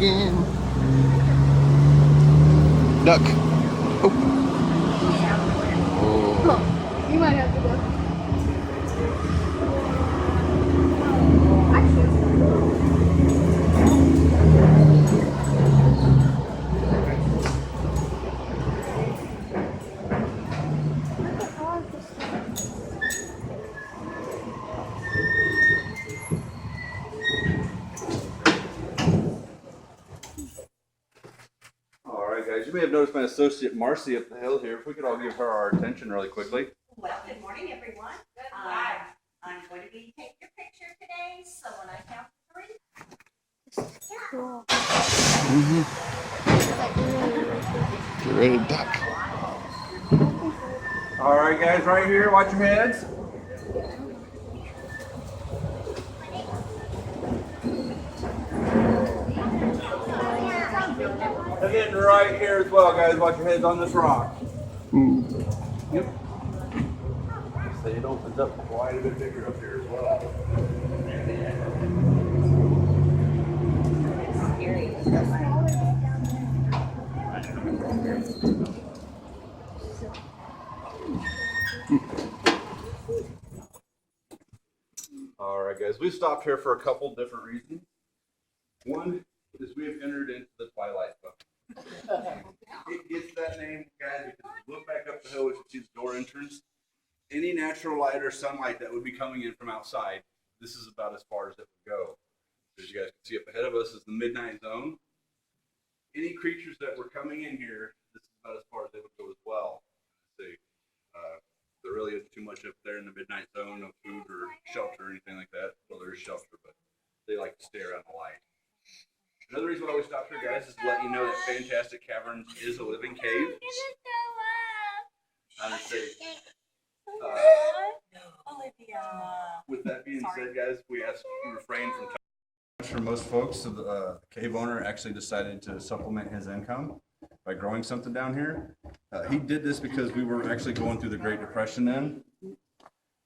again. Duck. Oh. You might have to go. All right, guys. You may have noticed my associate Marcy up the hill here. If we could all give her our attention really quickly. Well, good morning, everyone. I'm going to be taking your picture today, so when I count to 3. Cool. Get ready to duck. All right, guys. Right here. Watch your heads. And then right here as well, guys. Watch your heads on this rock. Yep. So it opens up quite a bit bigger up here as well. All right, guys. We stopped here for a couple different reasons. One is we have entered into the twilight zone. It gets that name, guys, because if you look back up the hill, which you see the door entrance. Any natural light or sunlight that would be coming in from outside, this is about as far as it would go. As you guys can see up ahead of us is the midnight zone. Any creatures that were coming in here, this is about as far as they would go as well. See, there really isn't too much up there in the midnight zone, no food or shelter or anything like that. Well, there is shelter, but they like to stay around the light. Another reason why we stopped here, guys, is to let you know that Fantastic Caverns is a living cave. I'm gonna say, with that being said, guys, we ask you refrain from touching. For most folks, so the cave owner actually decided to supplement his income by growing something down here. He did this because we were actually going through the Great Depression then. Do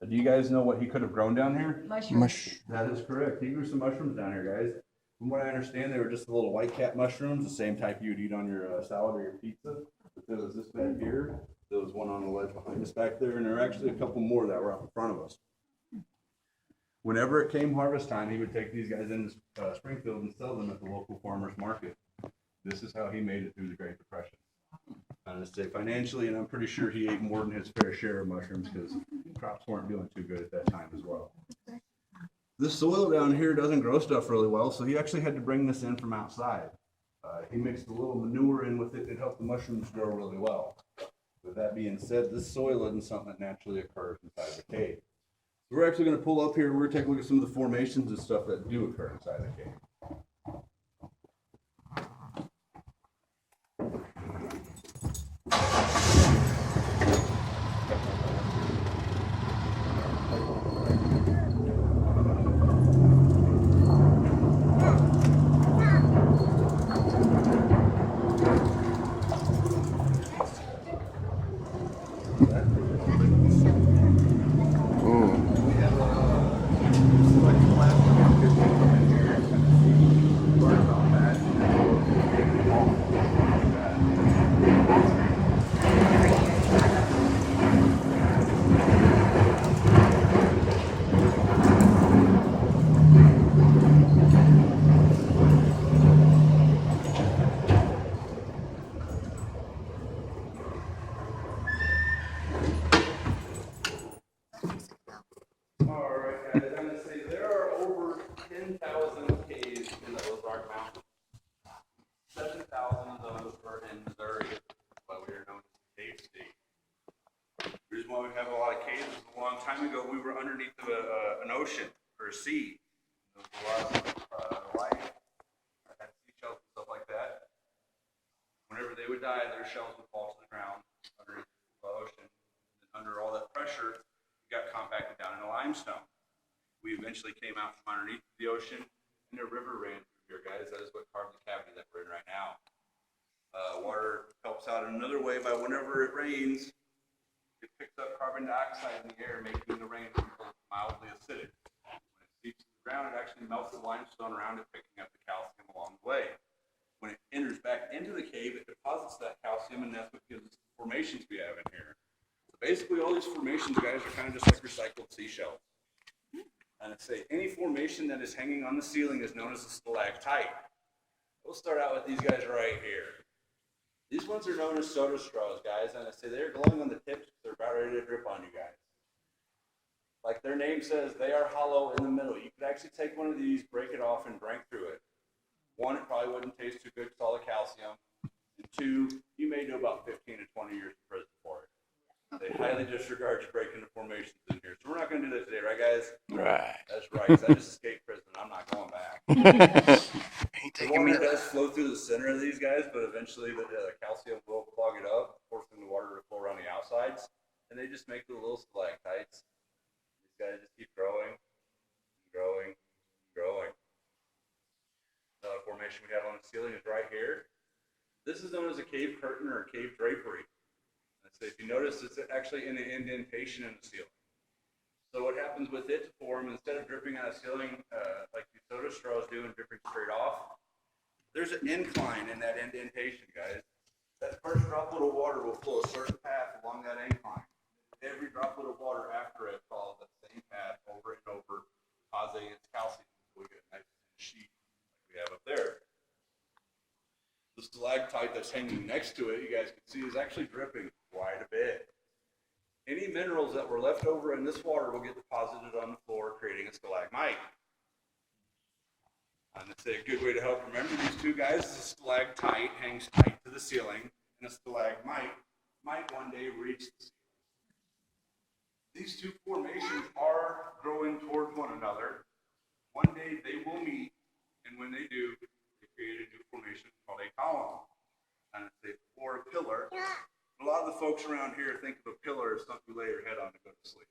you guys know what he could have grown down here? Mushrooms. That is correct. He grew some mushrooms down here, guys. From what I understand, they were just the little white cap mushrooms, the same type you'd eat on your salad or your pizza. But there was this bed here. There was one on the ledge behind us back there, and there were actually a couple more that were up in front of us. Whenever it came harvest time, he would take these guys into Springfield and sell them at the local farmers market. This is how he made it through the Great Depression. I'm going to say financially, and I'm pretty sure he ate more than his fair share of mushrooms because crops weren't doing too good at that time as well. This soil down here doesn't grow stuff really well, so he actually had to bring this in from outside. He mixed a little manure in with it. It helped the mushrooms grow really well. With that being said, this soil isn't something that naturally occurs inside the cave. So we're actually going to pull up here and we're going to take a look at some of the formations and stuff that do occur inside the cave. Time ago, we were underneath an ocean or a sea. There was a lot of life. I had seashells and stuff like that. Whenever they would die, their shells would fall to the ground underneath the ocean. And under all that pressure, it got compacted down into limestone. We eventually came out from underneath the ocean, and a river ran through here, guys. That is what carved the cavity that we're in right now. Water helps out in another way by whenever it rains, it picks up carbon dioxide in the air, making the rain mildly acidic. When it seeps to the ground, it actually melts the limestone around it, picking up the calcium along the way. when it enters back into the cave, it deposits that calcium, and that's what gives us the formations we have in here. So basically, all these formations, guys, are kind of just like recycled seashells. And I say any formation that is hanging on the ceiling is known as a stalactite. We'll start out with these guys right here. These ones are known as soda straws, guys, and I say they're glowing on the tips. They're about ready to drip on you guys. Like their name says, they are hollow in the middle. You could actually take one of these, break it off, and drink through it. One, it probably wouldn't taste too good, solid calcium. And two, you may do about 15 to 20 years in prison for it. They highly disregard you breaking the formations in here. So we're not going to do that today, right, guys? Right. That's right, because I just escaped prison. I'm not going back. Ain't The taking me water there. does flow through the center of these guys, but eventually the calcium will clog it up, forcing the water to flow around the outsides. And they just make the little stalactites. These guys just keep growing, growing, growing. Another formation we have on the ceiling is right here. This is known as a cave curtain or a cave drapery. So if you notice, it's actually in an indentation in the ceiling. So what happens with it to form, instead of dripping out of the ceiling like these soda straws do and dripping straight off, there's an incline in that indentation, guys. That first droplet of water will flow a certain path along that incline. Every droplet of water after it follows that same path over and over, causing its calcium until we get a nice sheet like we have up there. The stalactite that's hanging next to it, you guys can see, is actually dripping quite a bit. Any minerals that were left over in this water will get deposited on the floor, creating a stalagmite. And it's a good way to help remember these two guys. A stalactite hangs tight to the ceiling, and a stalagmite might one day reach the ceiling. These two formations are growing toward one another. One day they will meet, and when they do, they create a new formation called a column. And it's a or a pillar. A lot of the folks around here think of a pillar as something you lay your head on to go to sleep.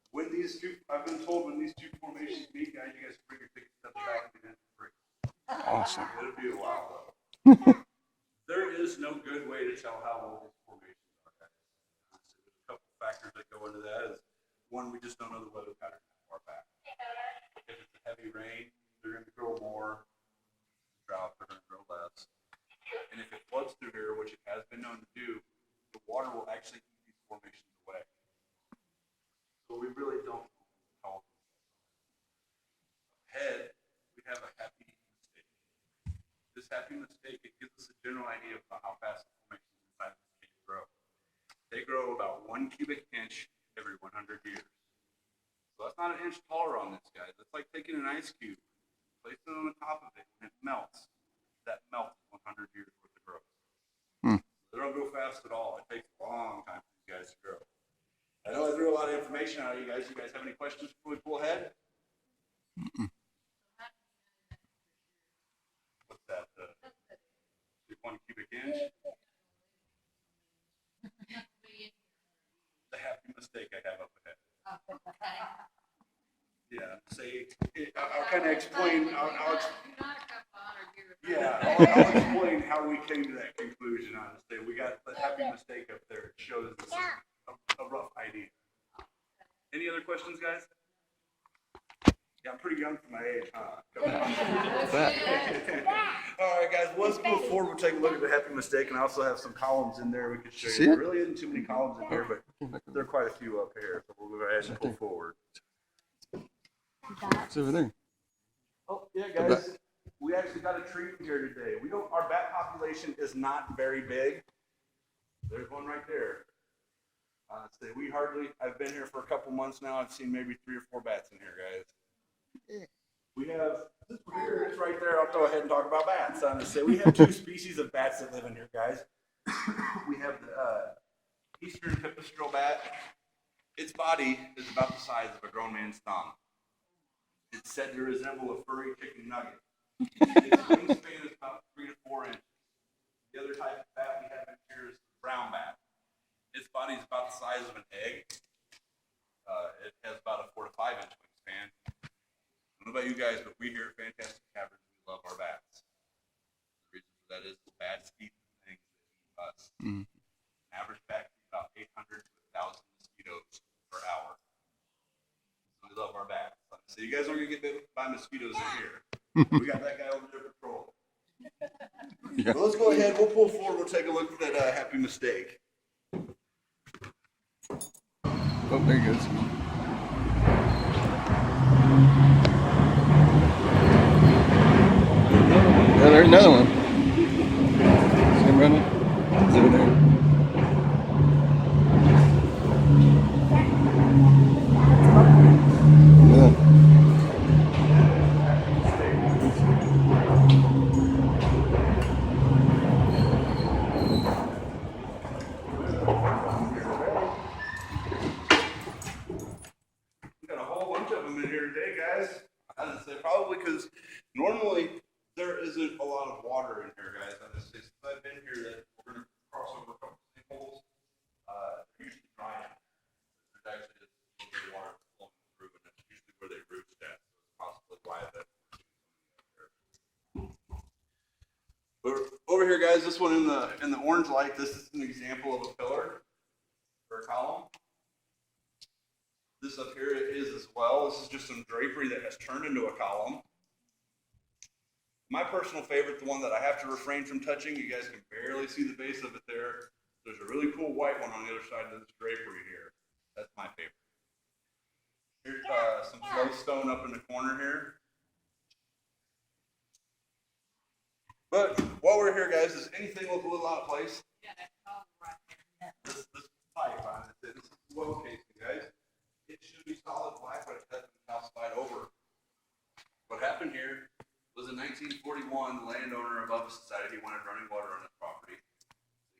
When these two, I've been told when these two formations meet, guys, you guys bring your tickets to the back and get in for free. Awesome. It'll be a while though. There is no good way to tell how old these formations are, guys. There's a couple factors that go into that. Is one, we just don't know the weather pattern that far back. If it's a heavy rain, they're going to grow more. Drought, they're going to grow less. And if it floods through here, which it has been known to do, the water will actually keep these formations away. So we really don't know how old these are. Ahead, we have a happy mistake. This happy mistake, it gives us a general idea of how fast the formations inside of this cave grow. They grow about 1 cubic inch every 100 years. So that's not an inch taller on this, guys. It's like taking an ice cube, placing it on the top of it, and it melts. That melts 100 years worth of growth. They don't go fast at all. It takes a long time for these guys to grow. I know I threw a lot of information out of you guys. You guys have any questions before we pull ahead? What's that? 1 cubic inch? The happy mistake I have up ahead. Yeah, say, I'll kind of explain. I'll explain how we came to that conclusion. I'll just say we got the happy mistake up there. It shows us a rough idea. Any other questions, guys? Yeah, I'm pretty young for my age, huh? All right, guys, let's move forward. We'll take a look at the happy mistake, and I also have some columns in there we could show you. There really isn't too many columns in here, but there are quite a few up here, so we'll go ahead and pull forward. It's over there. Oh, yeah, guys, we actually got a treat here today. Our bat population is not very big. There's one right there. I've been here for a couple months now. I've seen maybe 3 or 4 bats in here, guys. We have, this one here, it's right there. I'll go ahead and talk about bats. We have 2 species of bats that live in here, guys. We have the eastern pipistrelle bat. Its body is about the size of a grown man's thumb. It's said to resemble a furry chicken nugget. Its wingspan is about 3 to 4 inches. The other type of bat we have in here is the brown bat. Its body is about the size of an egg. It has about a 4 to 5 inch wingspan. I don't know about you guys, but we here at Fantastic Caverns, we love our bats. The reason for that is the bats eat the things that eat us. An average bat eats about 800 to 1,000 mosquitoes per hour. We love our bats. So you guys aren't going to get bit by mosquitoes in here. We got that guy over there patrolling. Yeah. So let's go ahead, we'll pull forward, we'll take a look at that happy mistake. Oh, there he goes. Yeah, there's another one. See him running? He's over there. Yeah. We got a whole bunch of them in here today, guys. I would say probably because normally there isn't a lot of water in here, guys. I just say since I've been here that we're gonna cross over a couple of sinkholes. They're usually dry out. There's actually just a little bit of water flowing through, and that's usually where they roost at. So it's possibly why that. But over here, guys, this one in the orange light, this is an example of a pillar or a column. This up here is as well. This is just some drapery that has turned into a column. My personal favorite, the one that I have to refrain from touching, you guys can barely see the base of it there. There's a really cool white one on the other side of this drapery here. That's my favorite. Here's some flow stone up in the corner here. But while we're here, guys, does anything look a little out of place? Yeah, that's all right there. This pipe on it, this is well casing, guys. It should be solid black, but it has been calcified over. What happened here was in 1941, the landowner above us decided he wanted running water on his property.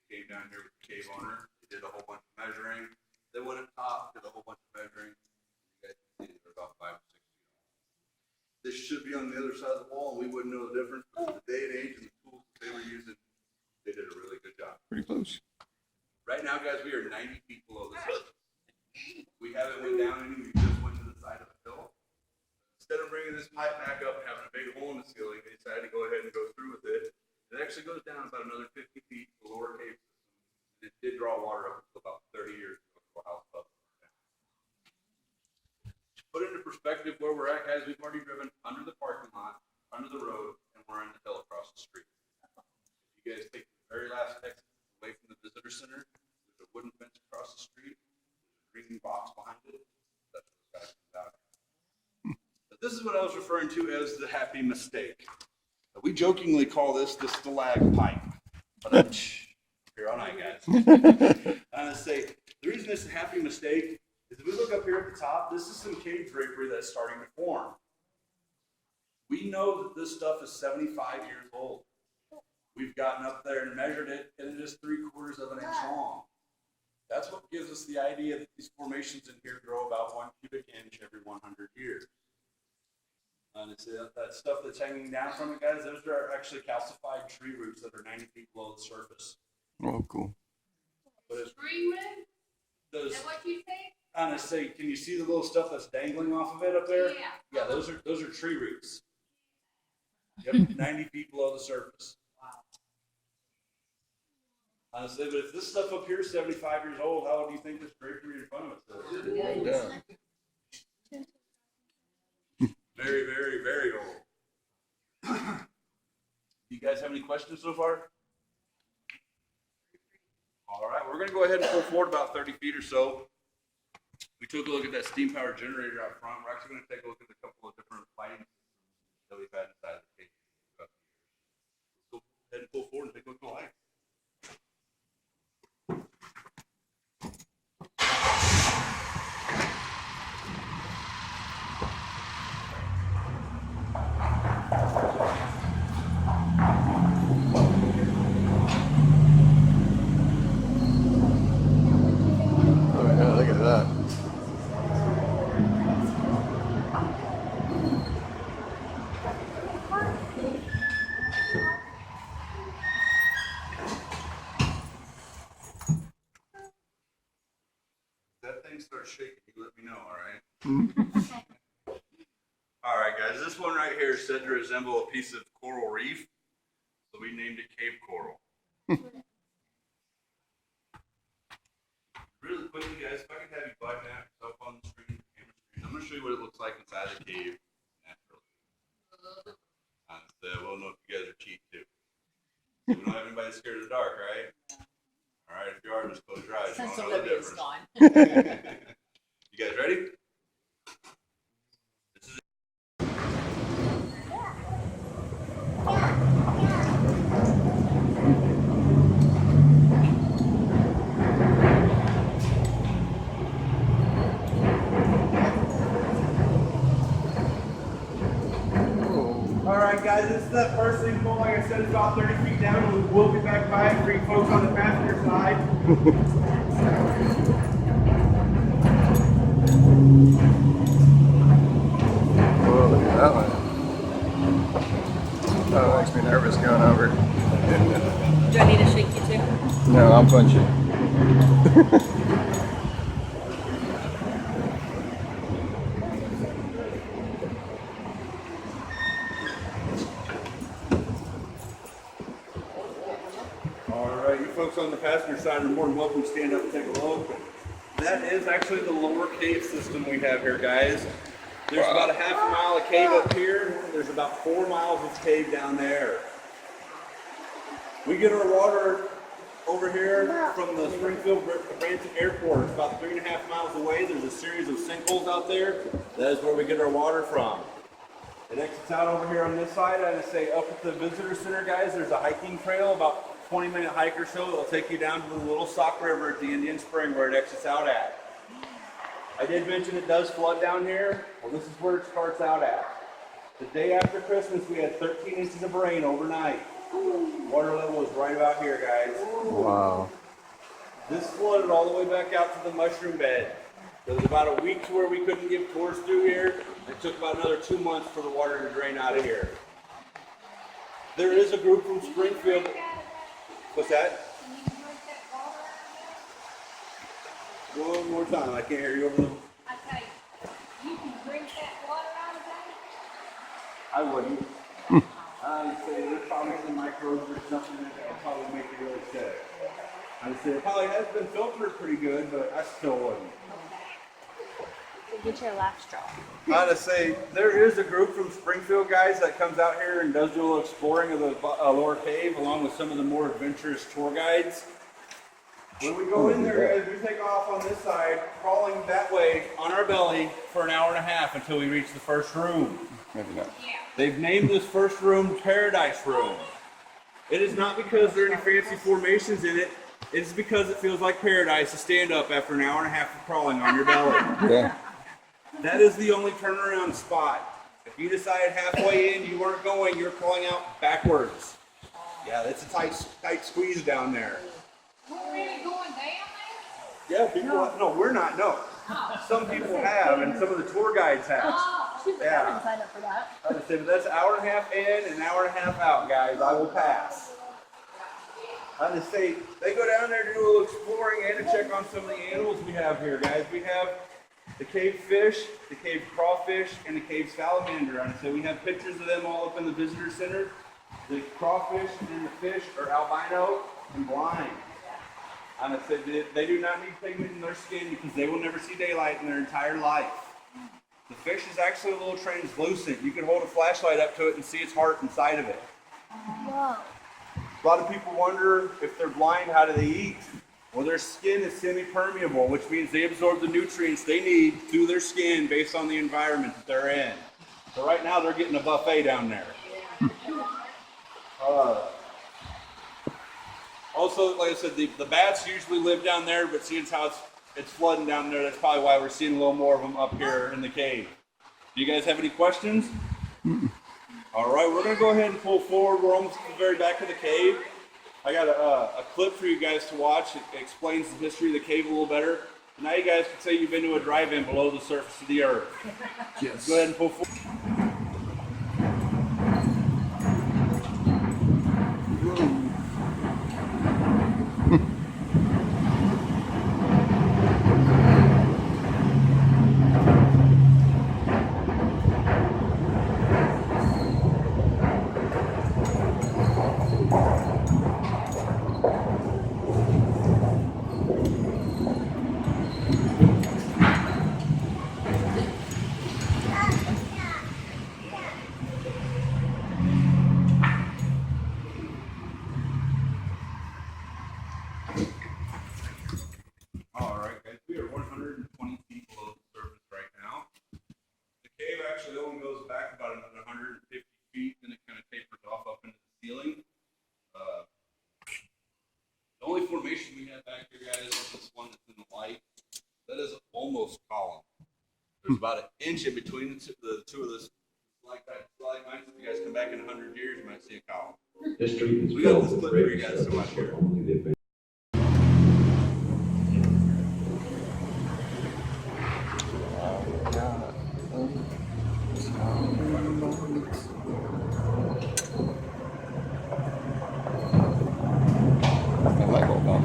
They came down here with the cave owner, they did a whole bunch of measuring. They went up top, did a whole bunch of measuring. You guys can see they're about 5 or 6 feet. This should be on the other side of the wall, and we wouldn't know the difference, but for the day and age and the tools that they were using, they did a really good job. Pretty close. Right now, guys, we are 90 feet below the surface. We haven't went down any, we just went to the side of the hill. Instead of bringing this pipe back up and having a big hole in the ceiling, they decided to go ahead and go through with it. It actually goes down about another 50 feet to the lower cave system. It did draw water up until about 30 years ago before house above burned down. To put into perspective where we're at, guys, we've already driven under the parking lot, under the road, and we're on the hill across the street. If you guys take the very last exit away from the visitor center, there's a wooden fence across the street. Green box behind it. That's what this guy comes out. But this is what I was referring to as the happy mistake. We jokingly call this the stalagmite. But here all night, guys. I'm gonna say the reason it's a happy mistake is if we look up here at the top, this is some cave drapery that's starting to form. We know that this stuff is 75 years old. We've gotten up there and measured it, and it is 3/4 of an inch long. That's what gives us the idea that these formations in here grow about 1 cubic inch every 100 years. And it's that stuff that's hanging down from it, guys, those are actually calcified tree roots that are 90 feet below the surface. Oh, cool. But it's Tree root? those, Is that what you think? I'm gonna say, can you see the little stuff that's dangling off of it up there? Yeah. Yeah, those are tree roots. Yep, 90 feet below the surface. Honestly, but if this stuff up here is 75 years old, how old do you think this drapery in front of us is? Yeah. Very, very, very old. You guys have any questions so far? All right, we're going to go ahead and pull forward about 30 feet or so. We took a look at that steam powered generator out front. We're actually going to take a look at a couple of different lighting systems that we've had inside the cave. Let's go ahead and pull forward and take a look at the lights. Oh, yeah, look at that. That thing starts shaking, you let me know, all right? All right, guys, this one right here is said to resemble a piece of coral reef, so we named it cave coral. Really quickly, guys, if I could have you button out yourself on the screen, camera screen, I'm going to show you what it looks like inside the cave naturally. We'll know if you guys are cheap too. We don't have anybody scared of the dark, right? All right, if you are, just close your eyes. Since You won't know the Olivia's difference. gone. You guys ready? All right, guys, this is the first thing. Like I said, it's about 30 feet down, and we will get back by it for you folks on the passenger side. Whoa, look at that one. Oh, it makes me nervous going over. Do I need to shake you too? No, I'm punching. All right, you folks on the passenger side are more than welcome to stand up and take a look. That is actually the lower cave system we have here, guys. There's about a half a mile of cave up here. There's about 4 miles of cave down there. We get our water over here from the Springfield Airport. It's about 3.5 miles away. There's a series of sinkholes out there. That is where we get our water from. It exits out over here on this side. I'd say up at the visitor center, guys, there's a hiking trail, about 20-minute hike or so. It'll take you down to the Little Sock River at the Indian Spring where it exits out at. I did mention it does flood down here. Well, this is where it starts out at. The day after Christmas, we had 13 inches of rain overnight. Water level is right about here, guys. Wow. This flooded all the way back out to the mushroom bed. There was about a week to where we couldn't give tours through here. It took about another 2 months for the water to drain out of here. There is a group from Springfield. What's that? One more time. I can't hear you over the... I tell you, you can drink that water out of that? I wouldn't. I'd say there's probably some microbes or something that will probably make it really sick. I'd say it probably has been filtered pretty good, but I still wouldn't. Get your last straw. I'd say there is a group from Springfield, guys, that comes out here and does do a little exploring of the lower cave along with some of the more adventurous tour guides. When we go in there, guys, we take off on this side, crawling that way on our belly for an hour and a half until we reach the first room. Maybe not. They've named this first room Paradise Room. It is not because there are any fancy formations in it. It is because it feels like paradise to stand up after an hour and a half of crawling on your belly. Yeah. That is the only turnaround spot. If you decided halfway in you weren't going, you're crawling out backwards. Yeah, it's a tight squeeze down there. We're really going down Yeah, people. No, we're not. No, some people have, and some of the tour guides have. there? Yeah. Sign up for that. I would say, but that's an hour and a half in and an hour and a half out, guys. I will pass. I just say they go down there to do a little exploring and to check on some of the animals we have here, guys. We have the cave fish, the cave crawfish, and the cave salamander. And so we have pictures of them all up in the visitor center. The crawfish and the fish are albino and blind. And I said they do not need pigment in their skin because they will never see daylight in their entire life. The fish is actually a little translucent. You can hold a flashlight up to it and see its heart inside of it. Whoa. A lot of people wonder if they're blind, how do they eat? Well, their skin is semi-permeable, which means they absorb the nutrients they need through their skin based on the environment that they're in. So right now they're getting a buffet down there. Also, like I said, the bats usually live down there, but seeing how it's flooding down there, that's probably why we're seeing a little more of them up here in the cave. Do you guys have any questions? All right, we're going to go ahead and pull forward. We're almost at the very back of the cave. I got a clip for you guys to watch. It explains the history of the cave a little better. Now you guys can say you've been to a drive-in below the surface of the earth. Yes. Go ahead and pull forward. All right, guys, we are 120 feet below the surface right now. The cave actually only goes back about another 150 feet, and it kind of tapers off up into the ceiling. The only formation we have back here, guys, is this one that's in the light. That is almost column. There's about an inch in between the two of this stalactites. If you guys come back in 100 years, you might see a column. History is We got this filled clip with for you guys to watch records here. of only the advanced. That light bulb on.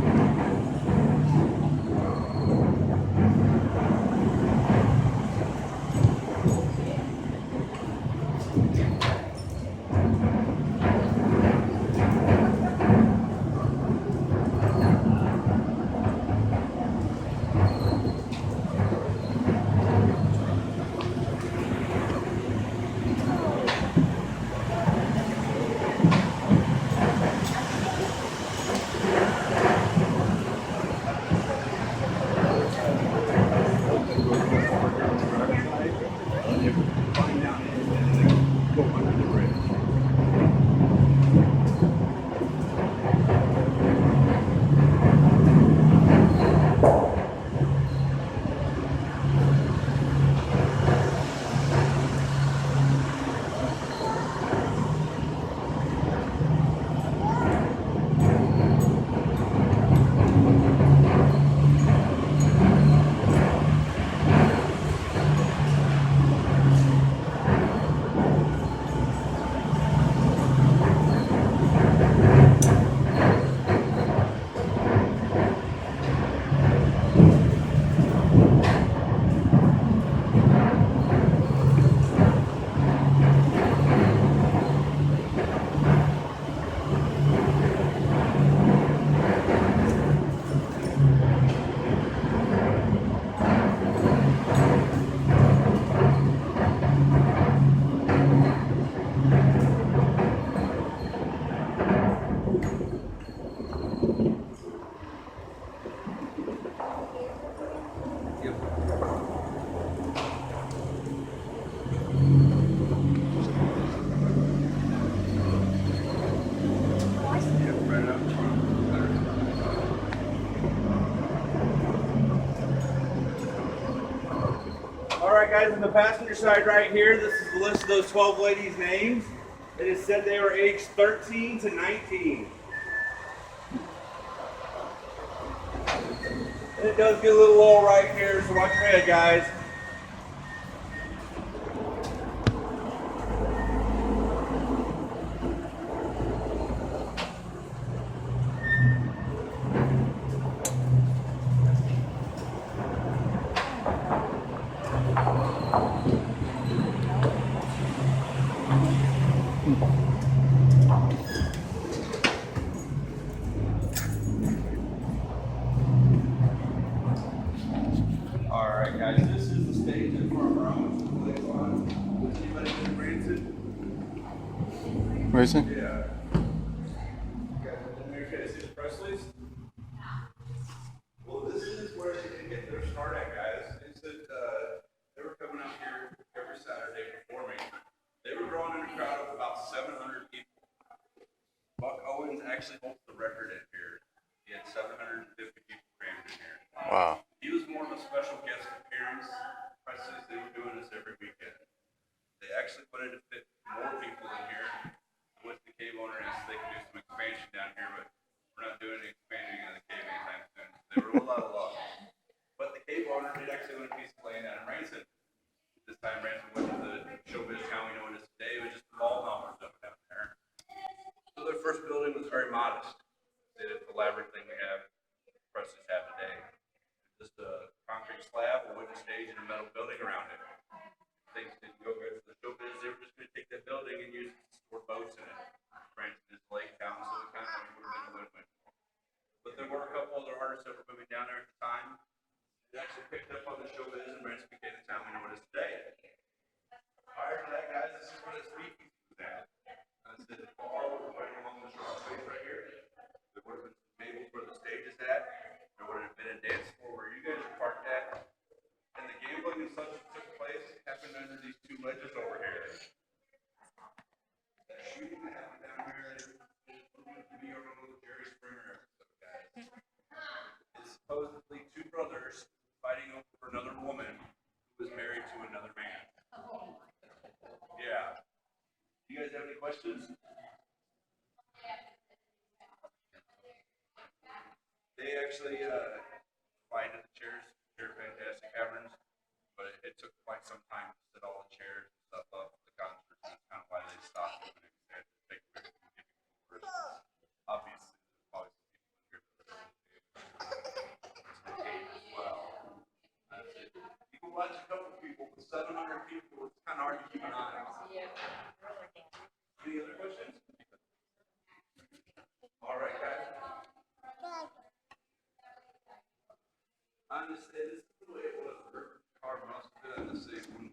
All right, guys, on the passenger side right here, this is the list of those 12 ladies' names. It is said they were aged 13 to 19. And it does get a little low right here, so watch your head, guys. Alright guys, this is the stage in front of our own. Anybody been to Branson? Where is it? Yeah. You guys been there to see the Presleys? Well, this is where they did get their start at, guys. They said they were coming out here every Saturday performing. They were drawing in a crowd of about 700 people. Buck Owens actually holds the record in here. He had 750 people crammed in here. Wow. He was more of a special guest appearance. Presley's, they were doing this every weekend. They actually wanted to fit more people in here. I went to the cave owner and asked if they could do some expansion down here, but we're not doing any expanding of the cave anytime soon. They were a lot of luck. But the cave owner did actually win a piece of land down in Branson. This time Branson wasn't the showbiz town we know it is today. It was just the mall numbers up down there. So their first building was very modest. They did the elaborate thing we have, Presley's have today. Just a concrete slab, a wooden stage, and a metal building around it. Things didn't go good for the showbiz. They were just going to take that building and use it to store boats in it. Branson is lake town, so it kind of would have been a win-win. But there were a couple other artists that were moving down there at the time. They actually picked up on the showbiz, and Branson became the town we know it is today. Prior to that, guys, this is where the speakeasy was at. This is the bar we're right along the short space right here. There would have been some tables where the stage is at. questions? They actually provided the chairs. They're fantastic caverns, but it took quite some time to set all the chairs and stuff up. The concert, that's kind of why they stopped doing it. They had to take care of giving tours. Obviously, there's probably some people in here that are the cave as well. That's it. You can watch a couple people, but 700 people, it's kind of hard to keep an eye on. Any other questions? All right, guys. I'm going to say this is the way it was. Car must have been the same one.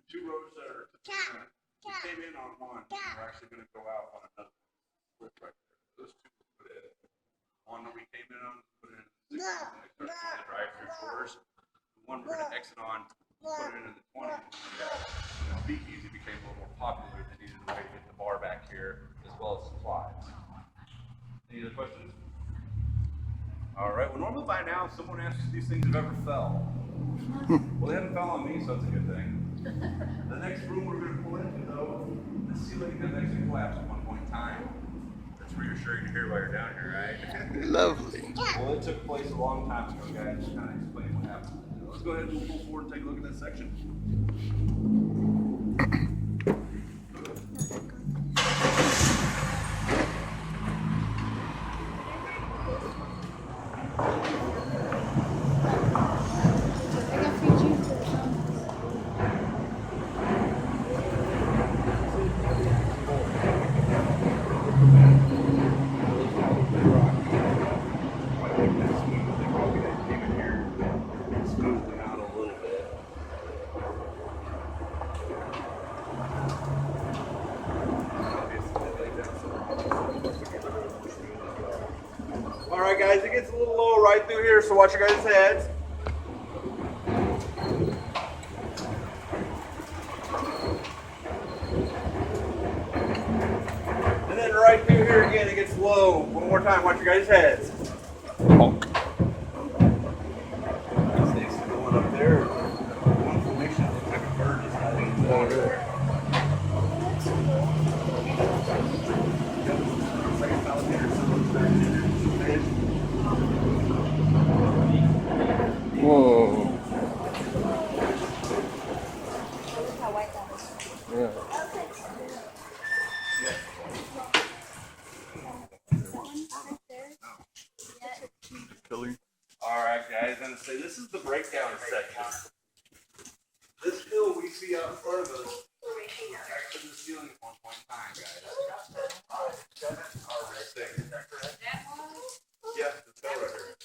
Two roads that are we came in on one. We're actually going to go out on another split right there. Those two were put in. One that we came in on was put in the 60s when they started doing the drive-through tours. The one we're going to exit on, we put it in the 20s. The speakeasy became a little more popular. They needed a way to get the bar back here as well as supplies. Any other questions? All right. Well, normally by now, someone asks if these things have ever fell. Well, they haven't fell on me, so that's a good thing. The next room we're going to pull into, though, the ceiling has actually collapsed at one point in time. That's reassuring to hear while you're down here, right? Lovely. Well, it took place a long time ago, guys. Just kind of explain what happened. Let's go ahead and pull forward and take a look at that section. Alright guys, it gets a little low right through here, so watch your guys' heads. And then right through here again, it gets low. One more time, watch your guys' heads. Honk. Snakes are going up there. One formation looks like a bird is hiding in the water there. Looks like a saltpeter, so it looks back in there. Whoa. Yeah. Killer. Alright guys, I'm going to say this is the breakdown section. This hill we see out in front of us was actually the ceiling at one point in time, guys. Yes, the hill right here.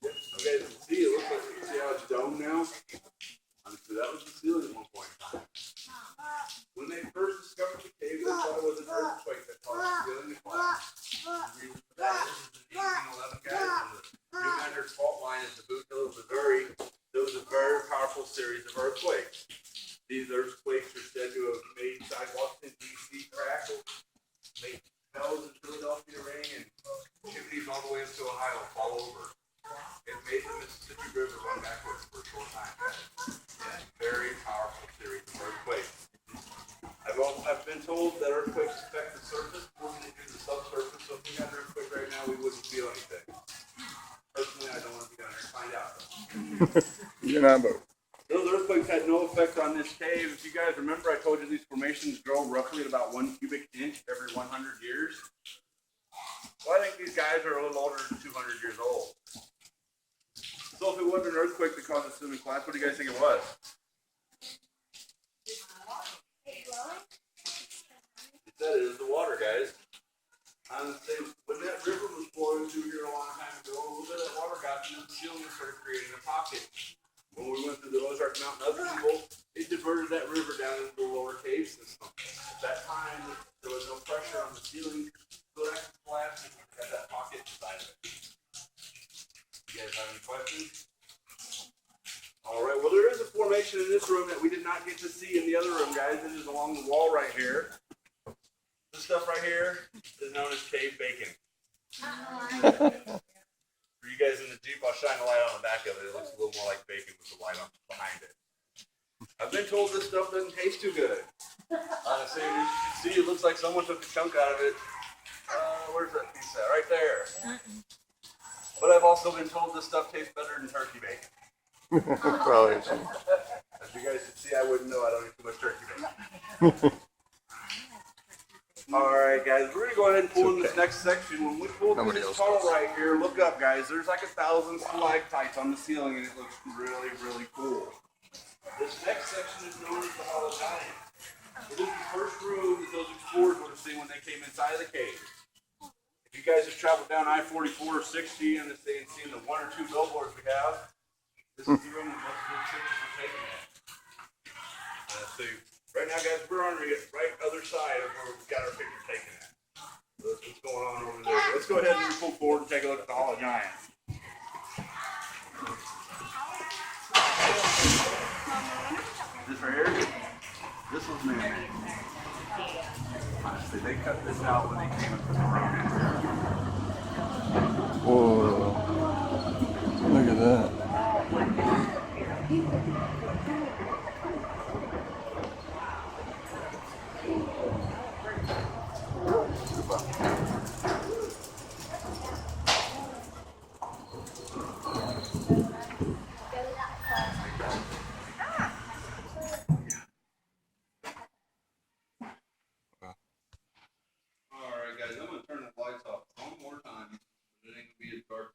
You guys can see, it looks like you can see how it's domed now. Honestly, that was the ceiling at one point in time. When they first discovered the cave, they thought it was an earthquake that caused the ceiling to collapse. The reason for that is in 1811, guys, the New Measure fault line at the Boot Hill of Missouri, there was a very powerful series of earthquakes. These earthquakes are said to have made sidewalks in D.C. crack, made bells in Philadelphia ring, and chimneys all the way up to Ohio fall over. It made the Mississippi River run backwards for a short time. Yeah, very powerful series of earthquakes. I've been told that earthquakes affect the surface more than they do the subsurface, so if we had an earthquake right now, we wouldn't feel anything. Personally, I don't want to be down here to find out. You're not both. Those earthquakes had no effect on this cave. If you guys remember, I told you these formations grow roughly at about 1 cubic inch every 100 years. Well, I think these guys are a little older than 200 years old. So if it wasn't an earthquake that caused the ceiling to collapse, what do you guys think it was? It said it is the water, guys. Honestly, when that river was flowing through here a long time ago, a little bit of water got into the ceiling and started creating a pocket. When we went through the Ozark Mountain upheaval, it diverted that river down into the lower cave system. At that time, there was no pressure on the ceiling, so that collapsed and had that pocket inside of it. You guys have any questions? All right, well, there is a formation in this room that we did not get to see in the other room, guys. It is along the wall right here. This stuff right here is known as cave bacon. For you guys in the Jeep, I'll shine a light on the back of it. It looks a little more like bacon with the light on behind it. I've been told this stuff doesn't taste too good. Honestly, as you can see, it looks like someone took a chunk out of it. Where's that piece at? Right there. But I've also been told this stuff tastes better than turkey bacon. Probably. As you guys can see, I wouldn't know. I don't eat too much turkey bacon. Alright guys, we're gonna go ahead and pull in this next section. When we pull through this tunnel right here, look up guys, there's like 1,000 stalactites on the ceiling and it looks really, really cool. This next section is known as the Hall of Giants. This is the first room that those explorers would have seen when they came inside the cave. If you guys have traveled down I-44 or 60 and seen the 1 or 2 billboards we have, this is the room that most of those pictures were taken at. So right now, guys, we're on the right other side of where we've got our picture taken at. So that's what's going on over there. Let's go ahead and move forward and take a look at the Hall of Giants. This right here, this was man-made. Honestly, they cut this out when they came and put the road in here. Whoa. Look at that. Alright guys, I'm going to turn the lights off one more time, but it ain't going to be as dark.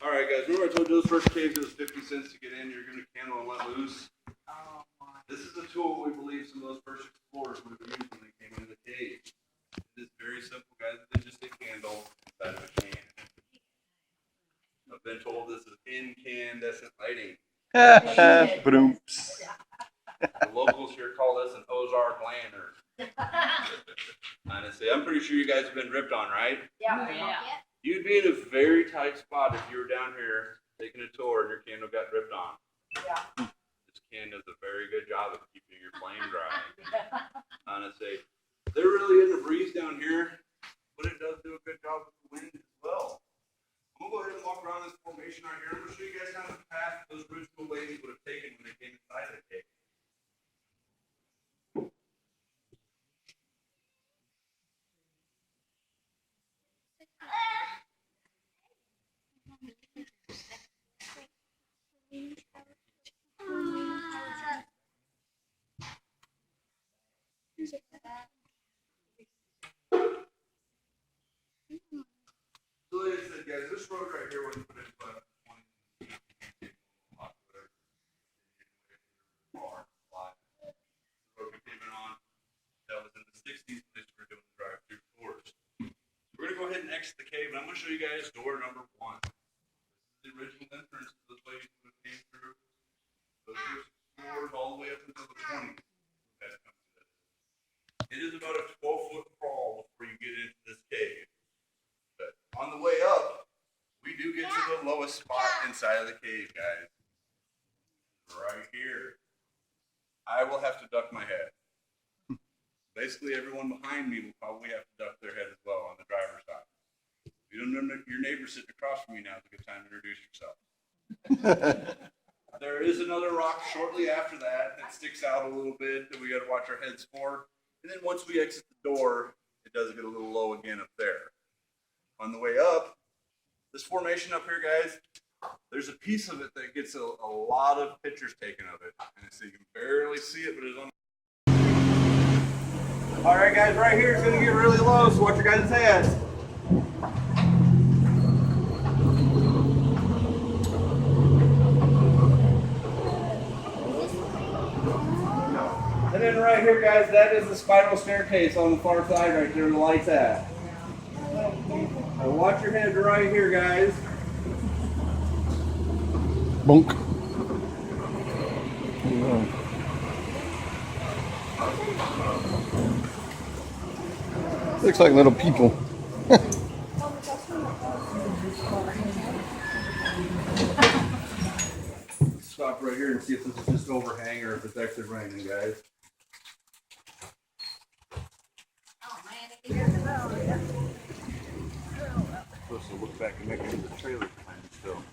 Alright guys, remember I told you those first caves it was 50 cents to get in, you're going to candle and let loose. This is the tool we believe some of those first explorers would have used when they came into the cave. It is very simple guys, it's just a candle inside of a can. I've been told this is incandescent lighting. Brooms. The locals here call this an Ozark lantern. Honestly, I'm pretty sure you guys have been ripped on, right? Yeah. You'd be in a very tight spot if you were down here taking a tour and your candle got ripped on. Yeah. This can does a very good job of keeping your flame dry. Honestly, they're really in the breeze down here, but it does do a good job with the wind as well. I'm gonna go ahead and walk around this formation right here. I'm gonna show you guys kind of the path those original ladies would have taken when they came inside of the cave. So like I said, guys, this road right here was put in by the 20s. The road we came in on, that was in the 60s, when they started doing the drive-through tours. We're going to go ahead and exit the cave, and I'm going to show you guys door number 1. This is the original entrance to the place that came through. Those first explorers all the way up until the 20s. It is about a 12-foot crawl before you get into this cave. But on the way up, we do get to the lowest spot inside of the cave, guys. Right here. I will have to duck my head. Basically, everyone behind me will probably have to duck their head as well on the driver's side. If you don't know your neighbor sitting across from you now, it's a good time to introduce yourself. There is another rock shortly after that sticks out a little bit that we got to watch our heads for. And then once we exit the door, it does get a little low again up there. On the way up, this formation up here, guys, there's a piece of it that gets a lot of pictures taken of it. And so you can barely see it, but it's on. All right, guys, right here it's going to get really low, so watch your guys' heads. And then right here, guys, that is the Spinal Staircase on the far side right there where the light's at. Now watch your head right here, guys. Bonk. Looks like little people. Stop right here and see if this is just overhang or if it's actually raining, guys. Oh man, if you hear the Supposed to look back and make it into the trailer behind still.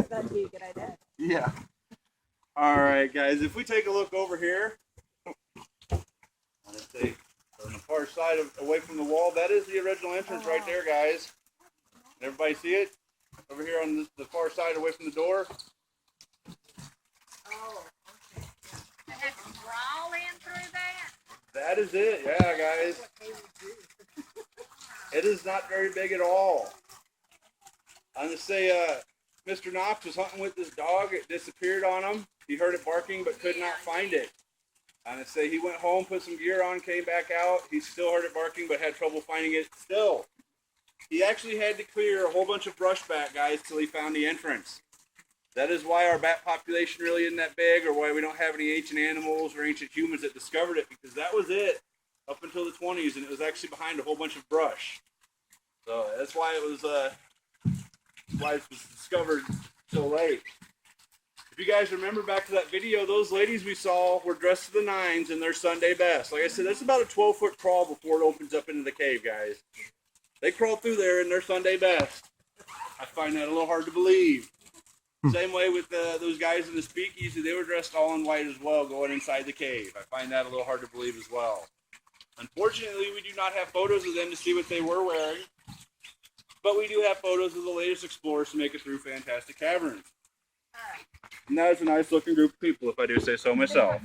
That'd be a good idea. Yeah. All right, guys. If we take a look over here, let's say on the far side away from the wall, that is the original entrance right there, guys. Everybody see it? Over here on the far side away from the door. Oh, okay. And they can crawl in through that? That is it. Yeah, guys. It is not very big at all. I'm going to say Mr. Knox was hunting with his dog. It disappeared on him. He heard it barking but could not find it. I'm going to say he went home, put some gear on, came back out. He still heard it barking but had trouble finding it still. He actually had to clear a whole bunch of brush back, guys, till he found the entrance. That is why our bat population really isn't that big, or why we don't have any ancient animals or ancient humans that discovered it, because that was it up until the 20s, and it was actually behind a whole bunch of brush. So that's why it was discovered so late. If you guys remember back to that video, those ladies we saw were dressed to the nines in their Sunday best. Like I said, that's about a 12-foot crawl before it opens up into the cave, guys. They crawled through there in their Sunday best. I find that a little hard to believe. Same way with those guys in the speakeasy, they were dressed all in white as well, going inside the cave. I find that a little hard to believe as well. Unfortunately, we do not have photos of them to see what they were wearing, but we do have photos of the latest explorers to make it through fantastic caverns. And that is a nice looking group of people, if I do say so myself.